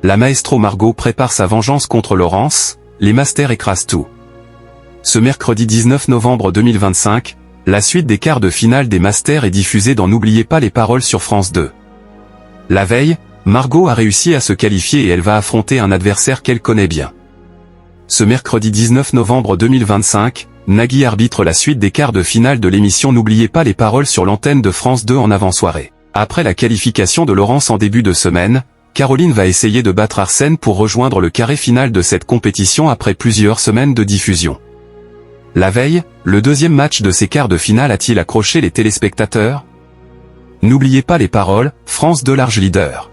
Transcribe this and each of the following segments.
La maestro Margot prépare sa vengeance contre Laurence, les masters écrasent tout. Ce mercredi 19 novembre 2025, la suite des quarts de finale des masters est diffusée dans N'oubliez pas les paroles sur France 2. La veille, Margot a réussi à se qualifier et elle va affronter un adversaire qu'elle connaît bien. Ce mercredi 19 novembre 2025, Nagui arbitre la suite des quarts de finale de l'émission N'oubliez pas les paroles sur l'antenne de France 2 en avant-soirée. Après la qualification de Laurence en début de semaine, Caroline va essayer de battre Arsène pour rejoindre le carré final de cette compétition après plusieurs semaines de diffusion. La veille, le deuxième match de ces quarts de finale a-t-il accroché les téléspectateurs? N'oubliez pas les paroles, France 2 large leader.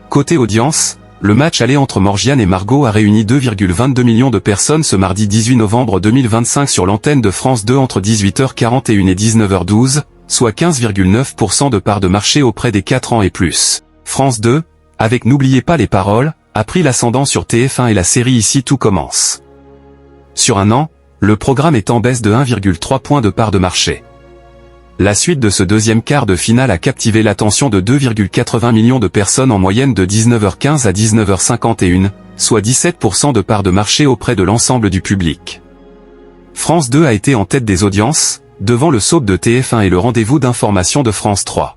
Côté audience, le match aller entre Morgiane et Margot a réuni 2,22 millions de personnes ce mardi 18 novembre 2025 sur l'antenne de France 2 entre 18h41 et 19h12, soit 15,9% de part de marché auprès des 4 ans et plus. France 2, avec N'oubliez pas les paroles, a pris l'ascendant sur TF1 et la série Ici tout commence. Sur un an, le programme est en baisse de 1,3 point de part de marché. La suite de ce deuxième quart de finale a captivé l'attention de 2,80 millions de personnes en moyenne de 19h15 à 19h51, soit 17% de part de marché auprès de l'ensemble du public. France 2 a été en tête des audiences, devant le soap de TF1 et le rendez-vous d'information de France 3.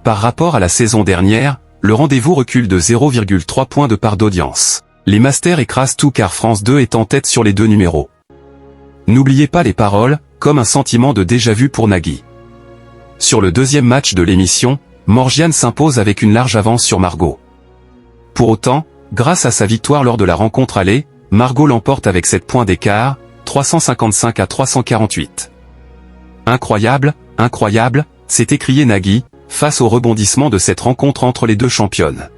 Par rapport à la saison dernière, le rendez-vous recule de 0,3 points de part d'audience. Les masters écrasent tout car France 2 est en tête sur les deux numéros. N'oubliez pas les paroles, comme un sentiment de déjà-vu pour Nagui. Sur le deuxième match de l'émission, Morgiane s'impose avec une large avance sur Margot. Pour autant, grâce à sa victoire lors de la rencontre aller, Margot l'emporte avec 7 points d'écart, 355 à 348. Incroyable, incroyable, s'est écrié Nagui, face au rebondissement de cette rencontre entre les deux championnes.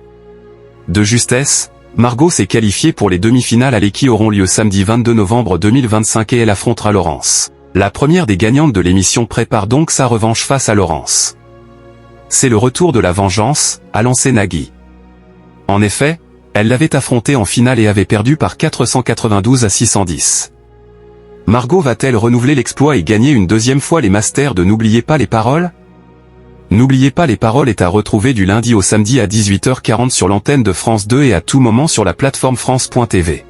De justesse, Margot s'est qualifiée pour les demi-finales allées qui auront lieu samedi 22 novembre 2025 et elle affrontera Laurence. La première des gagnantes de l'émission prépare donc sa revanche face à Laurence. C'est le retour de la vengeance, a lancé Nagui. En effet, elle l'avait affrontée en finale et avait perdu par 492 à 610. Margot va-t-elle renouveler l'exploit et gagner une deuxième fois les masters de N'oubliez pas les paroles? N'oubliez pas les paroles est à retrouver du lundi au samedi à 18h40 sur l'antenne de France 2 et à tout moment sur la plateforme France.tv.